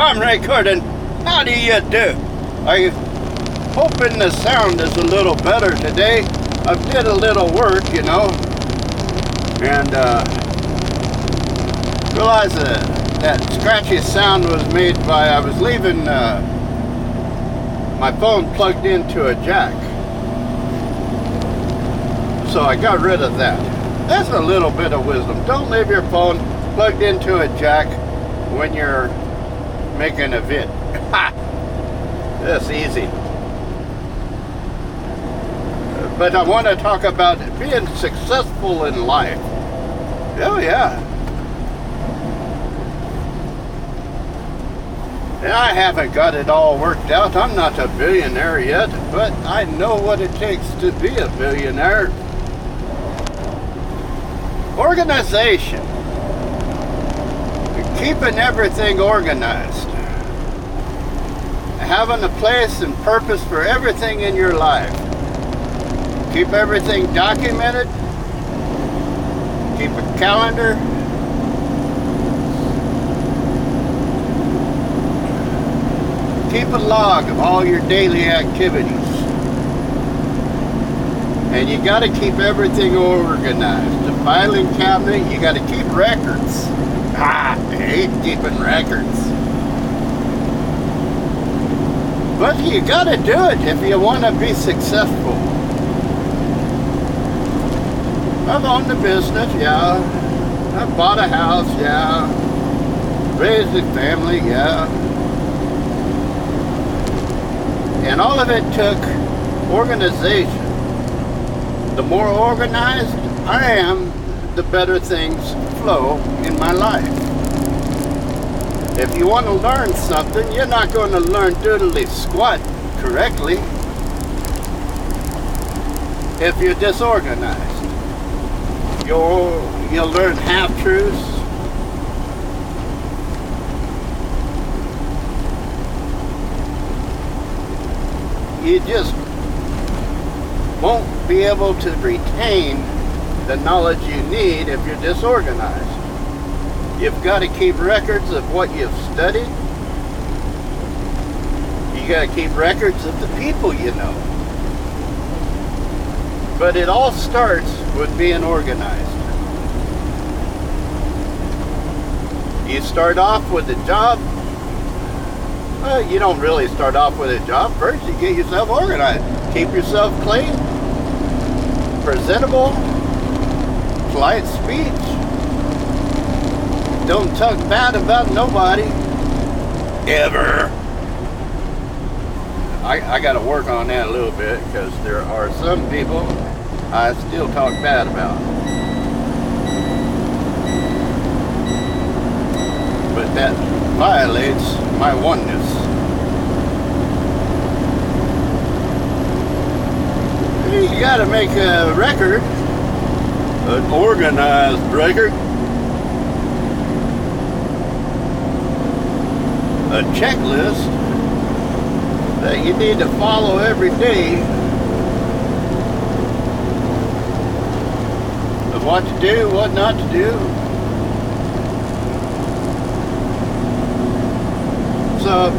I'm recording. How do you do? I'm hoping the sound is a little better today. I did a little work, you know, and realized that scratchy sound was made by I was leaving my phone plugged into a jack. So I got rid of that. That's a little bit of wisdom. Don't leave your phone plugged into a jack when you're making a vid. That's easy. But I want to talk about being successful in life. Oh yeah. And I haven't got it all worked out. I'm not a billionaire yet, but I know what it takes to be a billionaire. Organization. Keeping everything organized. Having a place and purpose for everything in your life. Keep everything documented. Keep a calendar. Keep a log of all your daily activities. And you got to keep everything organized. The filing cabinet, you got to keep records. I hate keeping records. But you got to do it if you want to be successful. I've owned a business, yeah. I bought a house, yeah. Raised a family, yeah. And all of it took organization. The more organized I am, the better things flow in my life. If you want to learn something, you're not going to learn doodly squat correctly if you're disorganized. You'll learn half-truths. You just won't be able to retain the knowledge you need if you're disorganized. You've got to keep records of what you've studied. You got to keep records of the people you know. But it all starts with being organized. You start off with a job. Well, you don't really start off with a job. First, you get yourself organized. Keep yourself clean, presentable, polite speech. Don't talk bad about nobody, ever. I got to work on that a little bit because there are some people I still talk bad about. But that violates my oneness. You got to make a record, an organized record, a checklist that you need to follow every day of what to do, what not to do. So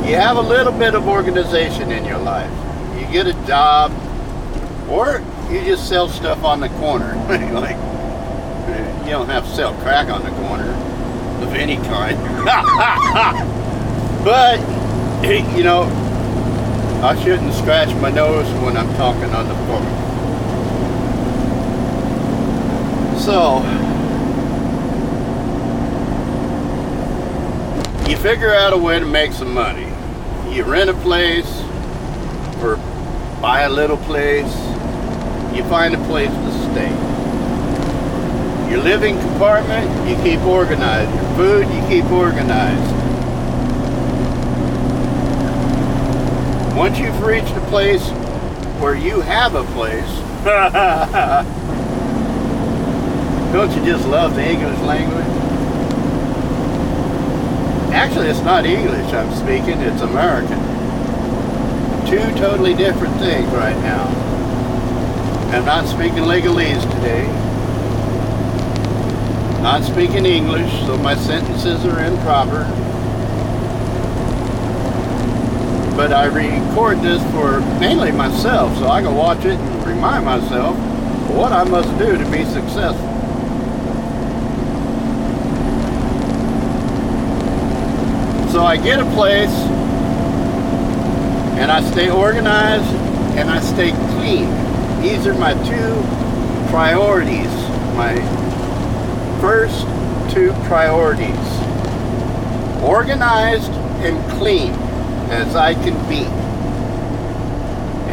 you have a little bit of organization in your life. You get a job, or you just sell stuff on the corner. Like, you don't have to sell crack on the corner of any kind. But, you know, I shouldn't scratch my nose when I'm talking on the phone. So, you figure out a way to make some money. You rent a place, or buy a little place. You find a place to stay. Your living compartment, you keep organized. Your food, you keep organized. Once you've reached a place where you have a place, don't you just love the English language? Actually, it's not English I'm speaking, it's American. Two totally different things right now. I'm not speaking legalese today. Not speaking English, so my sentences are improper. but I record this for mainly myself, so I can watch it and remind myself what I must do to be successful. So I get a place, and I stay organized, and I stay clean. These are my two priorities, my first two priorities. Organized and clean as I can be.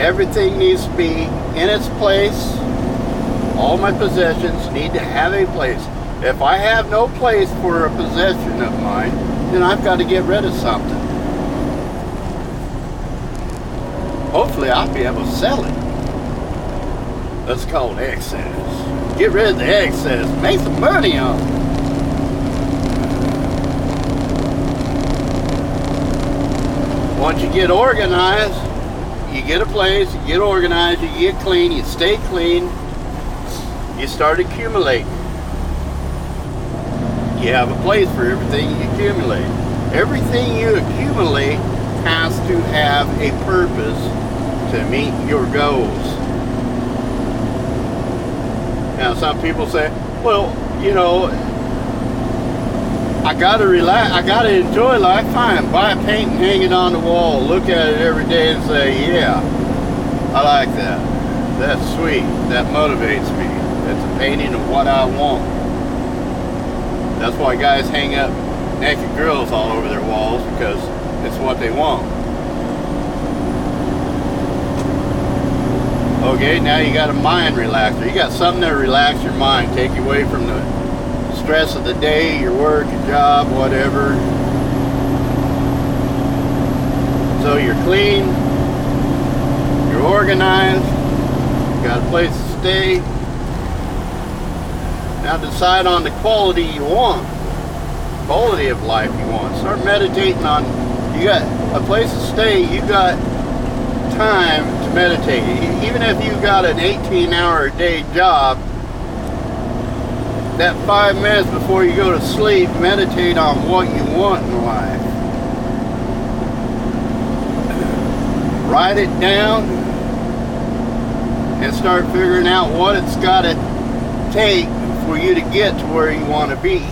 Everything needs to be in its place. All my possessions need to have a place. If I have no place for a possession of mine, then I've got to get rid of something. Hopefully I'll be able to sell it. That's called excess. Get rid of the excess. Make some money on it. Once you get organized, you get a place, you get organized, you get clean, you stay clean, you start accumulating. You have a place for everything you accumulate. Everything you accumulate has to have a purpose to meet your goals. Now, some people say, well, you know, I gotta relax, I gotta enjoy life. Fine, buy a paint and hang it on the wall, look at it every day and say, yeah, I like that. That's sweet, that motivates me. It's a painting of what I want. That's why guys hang up naked girls all over their walls, because it's what they want. Okay, now you got a mind relaxer. You got something to relax your mind, take you away from the stress of the day, your work, your job, whatever. So you're clean, you're organized, you got a place to stay. Now decide on the quality you want, quality of life you want. Start meditating on, you got a place to stay, you got time to meditate. Even if you got an 18-hour-a-day job, that 5 minutes before you go to sleep, meditate on what you want in life. Write it down and start figuring out what it's got to take for you to get to where you want to be.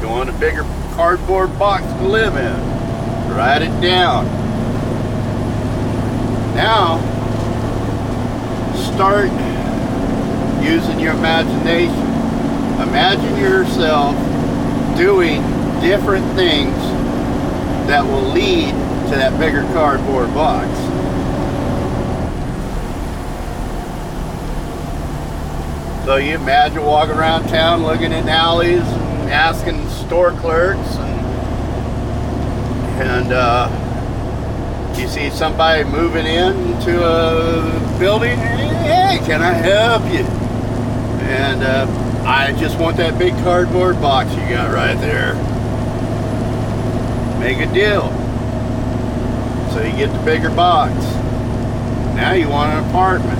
You want a bigger cardboard box to live in. Write it down. Now, start using your imagination. Imagine yourself doing different things that will lead to that bigger cardboard box. So you imagine walking around town looking in alleys and asking store clerks, and you see somebody moving into a building, hey, can I help you? And I just want that big cardboard box you got right there. Make a deal. So you get the bigger box. Now you want an apartment.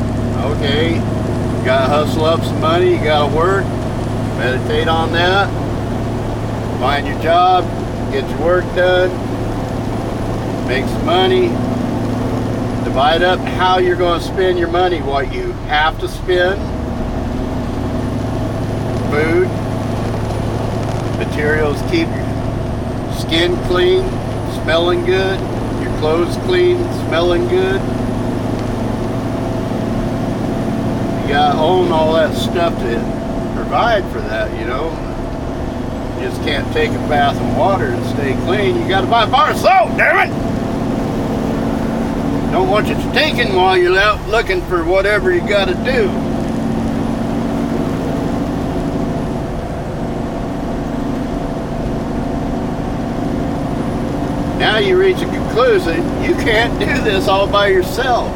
Okay, you gotta hustle up some money, you gotta work, meditate on that, find your job, get your work done, make some money, divide up how you're gonna spend your money, what you have to spend. Food, materials keep your skin clean, smelling good, your clothes clean, smelling good. You gotta own all that stuff to provide for that, you know. You just can't take a bath of water and stay clean. You gotta buy a bar of soap, damn it! Don't want you stinking while you're out looking for whatever you gotta do. Now you reach a conclusion, you can't do this all by yourself.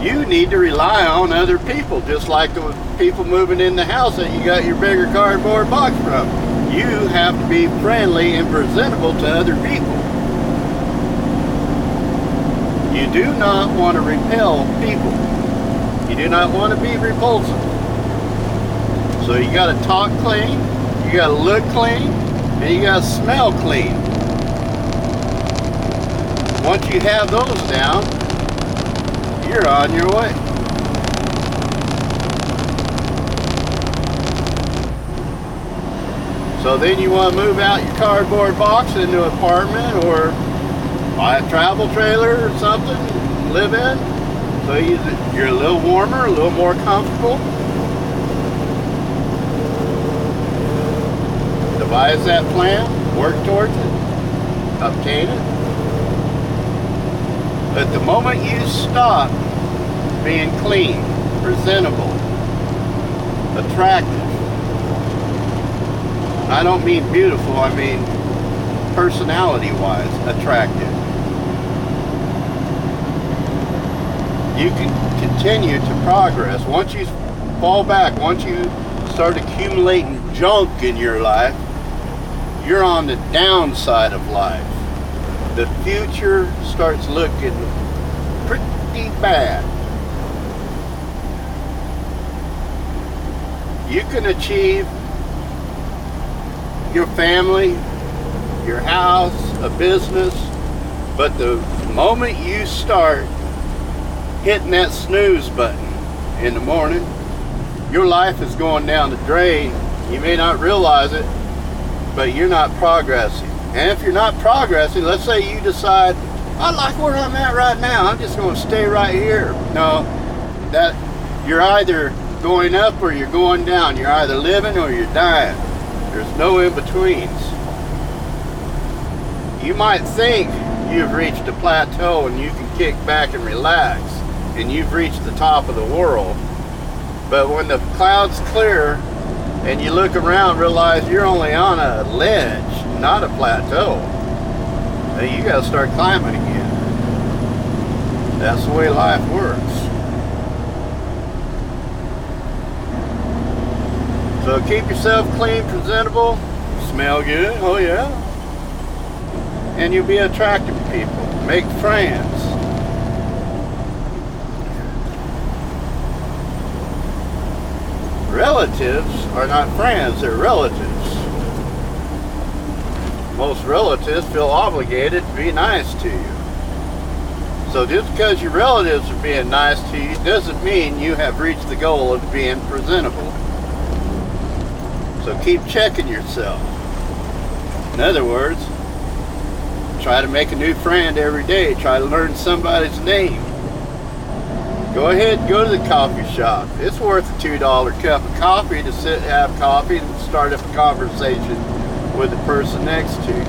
You need to rely on other people, just like the people moving in the house that you got your bigger cardboard box from. You have to be friendly and presentable to other people. You do not want to repel people. You do not want to be repulsive. So you got to talk clean, you got to look clean, and you got to smell clean. Once you have those down, you're on your way. So then you want to move out your cardboard box into an apartment or buy a travel trailer or something, live in, so you're a little warmer, a little more comfortable. Devise that plan, work towards it, obtain it. But the moment you stop being clean, presentable, attractive, I don't mean beautiful, I mean personality-wise attractive. You can continue to progress. Once you fall back, once you start accumulating junk in your life, you're on the downside of life. The future starts looking pretty bad. You can achieve your family, your house, a business, but the moment you start hitting that snooze button in the morning, your life is going down the drain. You may not realize it, but you're not progressing. And if you're not progressing, let's say you decide, I like where I'm at right now, I'm just going to stay right here. No, that you're either going up or you're going down. You're either living or you're dying. There's no in-betweens. You might think you've reached a plateau and you can kick back and relax and you've reached the top of the world. But when the clouds clear and you look around, realize you're only on a ledge, not a plateau. Now you got to start climbing again. That's the way life works. So keep yourself clean, presentable, smell good, oh yeah. And you'll be attractive to people. Make friends. Relatives are not friends, they're relatives. Most relatives feel obligated to be nice to you. So just because your relatives are being nice to you doesn't mean you have reached the goal of being presentable. So keep checking yourself. In other words, try to make a new friend every day. Try to learn somebody's name. Go ahead and go to the coffee shop. It's worth a $2 cup of coffee to sit and have coffee and start up a conversation with the person next to you.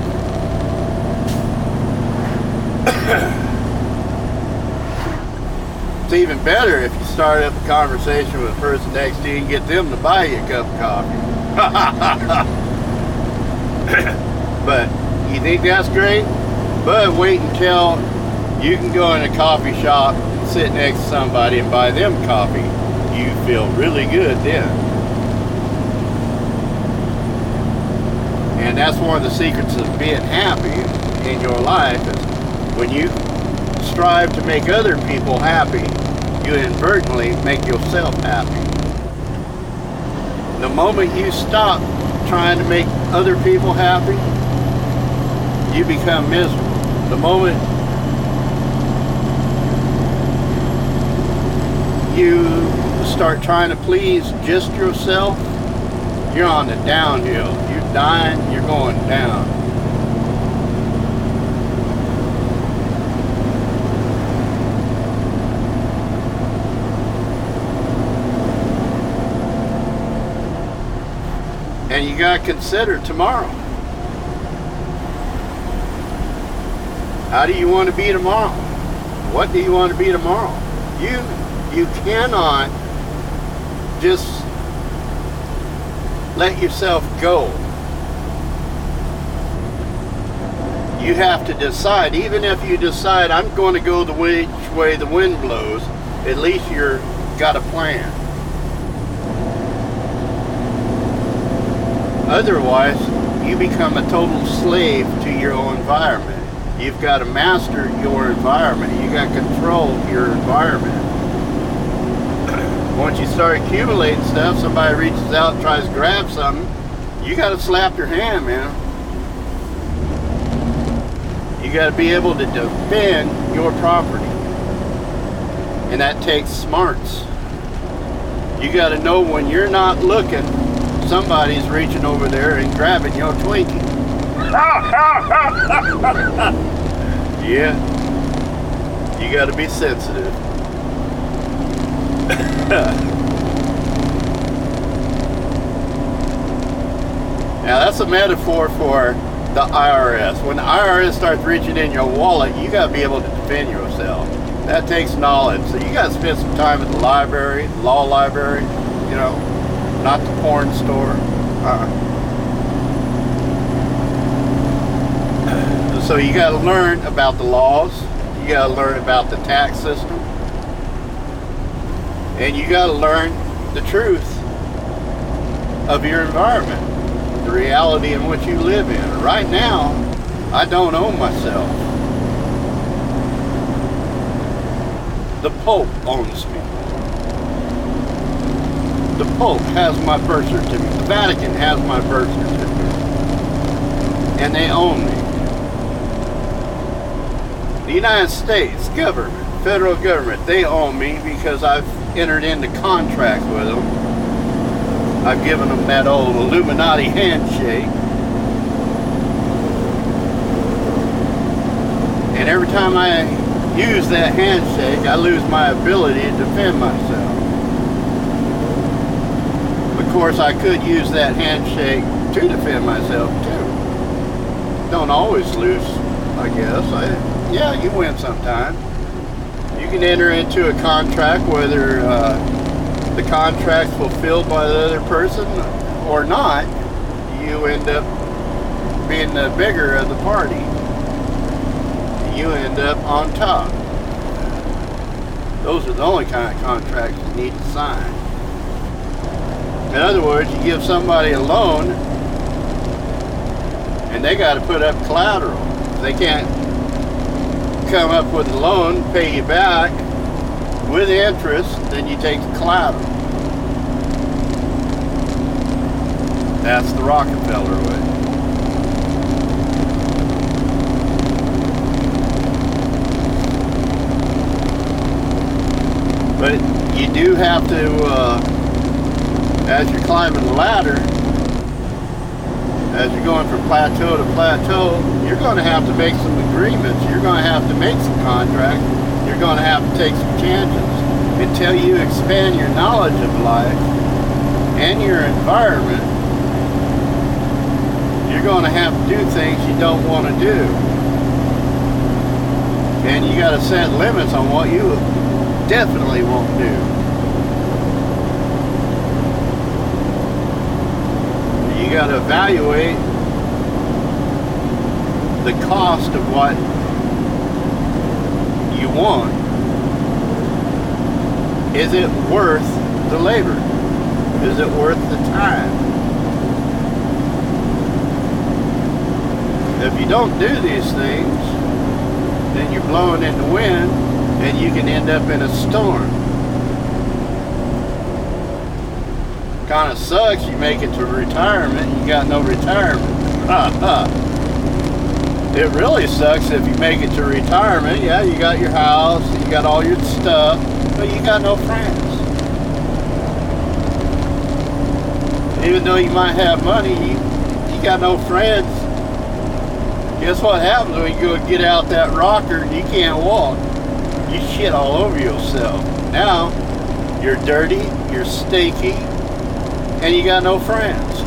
It's even better if you start up a conversation with the person next to you and get them to buy you a cup of coffee. But you think that's great? But wait until you can go in a coffee shop, sit next to somebody and buy them coffee. You feel really good then. And that's one of the secrets of being happy in your life is when you strive to make other people happy, you inadvertently make yourself happy. The moment you stop trying to make other people happy, you become miserable. The moment you start trying to please just yourself, you're on the downhill. You're dying, you're going down. And you got to consider tomorrow. How do you want to be tomorrow? What do you want to be tomorrow? You cannot just let yourself go. You have to decide. Even if you decide, I'm going to go the which way the wind blows, at least you're got a plan. Otherwise, you become a total slave to your own environment. You've got to master your environment. You got to control your environment. Once you start accumulating stuff, somebody reaches out and tries to grab something, you got to slap your hand, man. You got to be able to defend your property. And that takes smarts. You got to know when you're not looking, somebody's reaching over there and grabbing your Twinkie. Yeah. You got to be sensitive. Now that's a metaphor for the IRS. When the IRS starts reaching in your wallet, you got to be able to defend yourself. That takes knowledge. So you got to spend some time at the library, the law library, you know, not the porn store. So you got to learn about the laws. You got to learn about the tax system. And you got to learn the truth of your environment, the reality in which you live in. Right now, I don't own myself. The Pope owns me. The Pope has my birth certificate. The Vatican has my birth certificate. And they own me. The United States government, federal government, they own me because I've entered into contracts with them. I've given them that old Illuminati handshake. And every time I use that handshake, I lose my ability to defend myself. Of course, I could use that handshake to defend myself too. Don't always lose, I guess. Yeah, you win sometime. You can enter into a contract whether the contract's fulfilled by the other person or not. You end up being the bigger of the party. You end up on top. Those are the only kind of contracts you need to sign. In other words, you give somebody a loan and they got to put up collateral. They can't come up with a loan, pay you back with interest, then you take the collateral. That's the Rockefeller way. But you do have to, as you're climbing the ladder, as you're going from plateau to plateau, you're going to have to make some agreements. You're going to have to make some contracts. You're going to have to take some chances. Until you expand your knowledge of life and your environment, you're going to have to do things you don't want to do. And you got to set limits on what you definitely won't do. You got to evaluate the cost of what you want. Is it worth the labor? Is it worth the time? If you don't do these things, then you're blowing in the wind and you can end up in a storm. Kind of sucks. You make it to retirement, you got no retirement. It really sucks if you make it to retirement. Yeah, you got your house, you got all your stuff, but you got no friends. Even though you might have money, you got no friends. Guess what happens when you go get out that rocker and you can't walk? You shit all over yourself. Now, you're dirty, you're stinky, and you got no friends.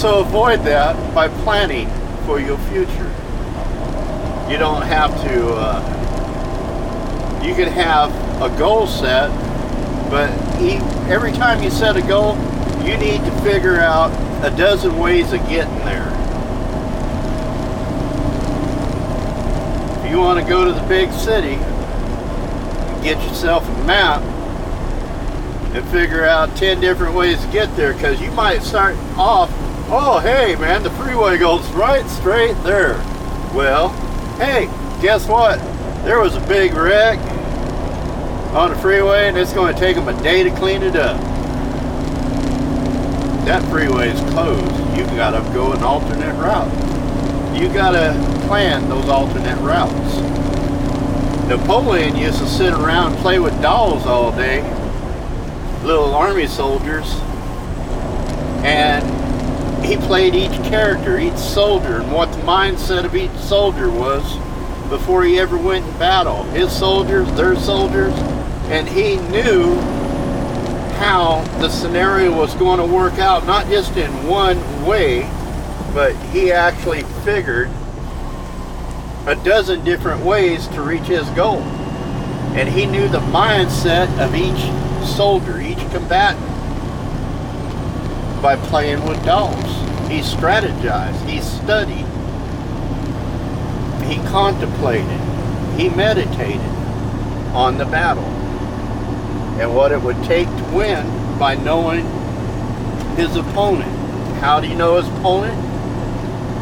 So avoid that by planning for your future. You don't have to, you can have a goal set, but every time you set a goal, you need to figure out a dozen ways of getting there. If you want to go to the big city, get yourself a map and figure out 10 different ways to get there, because you might start off, oh hey man, the freeway goes right straight there. Well, hey, guess what? There was a big wreck on the freeway and it's going to take them a day to clean it up. that freeway is closed. You gotta go an alternate route. You gotta plan those alternate routes. Napoleon used to sit around and play with dolls all day, little army soldiers, and he played each character, each soldier, and what the mindset of each soldier was before he ever went in battle. His soldiers, their soldiers, and he knew how the scenario was going to work out, not just in one way, but he actually figured a dozen different ways to reach his goal. And he knew the mindset of each soldier, each combatant, by playing with dolls. He strategized, he studied, he contemplated, he meditated on the battle and what it would take to win by knowing his opponent. How do you know his opponent?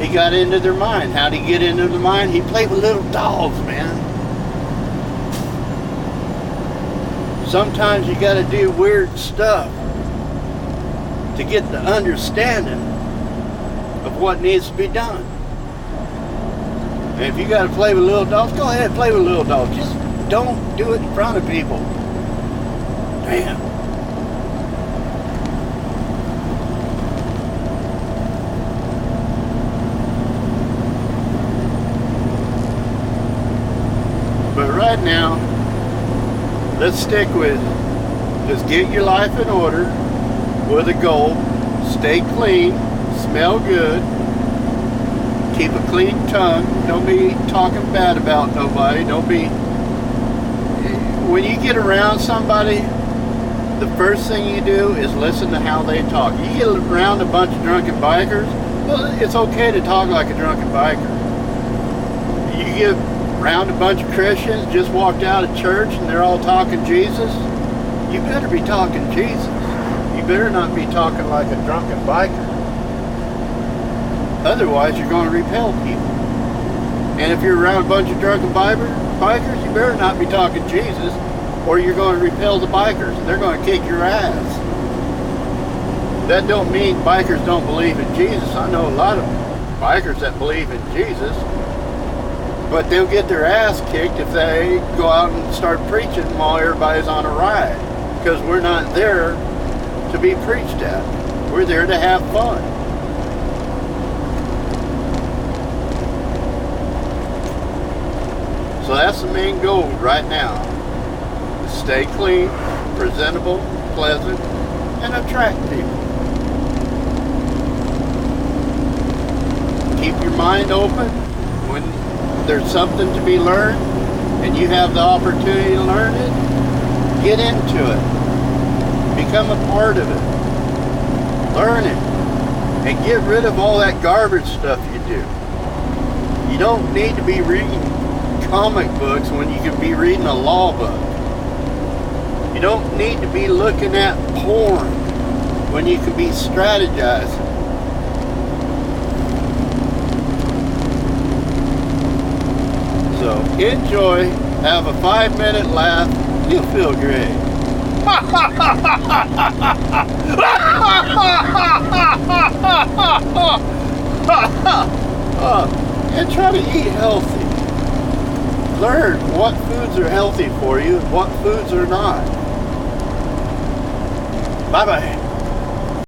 He got into their mind. How did he get into their mind? He played with little dolls, man. Sometimes you got to do weird stuff to get the understanding of what needs to be done. And if you got to play with little dolls, go ahead and play with little dolls. Just don't do it in front of people. Damn. But right now, let's stick with just get your life in order with a goal. Stay clean, smell good, keep a clean tongue. Don't be talking bad about nobody. Don't be. When you get around somebody, the first thing you do is listen to how they talk. You get around a bunch of drunken bikers, well, it's okay to talk like a drunken biker. You get around a bunch of Christians, just walked out of church and they're all talking Jesus, you better be talking Jesus. You better not be talking like a drunken biker. Otherwise, you're going to repel people. And if you're around a bunch of drunken bikers, you better not be talking Jesus, or you're going to repel the bikers. They're going to kick your ass. That don't mean bikers don't believe in Jesus. I know a lot of bikers that believe in Jesus, but they'll get their ass kicked if they go out and start preaching while everybody's on a ride, because we're not there to be preached at. We're there to have fun. So that's the main goal right now. Stay clean, presentable, pleasant, and attract people. Keep your mind open when there's something to be learned and you have the opportunity to learn it. Get into it. Become a part of it. Learn it. And get rid of all that garbage stuff you do. You don't need to be reading comic books when you can be reading a law book. You don't need to be looking at porn when you can be strategizing. So enjoy, have a 5-minute laugh, you'll feel great. And try to eat healthy. Learn what foods are healthy for you and what foods are not. Bye-bye.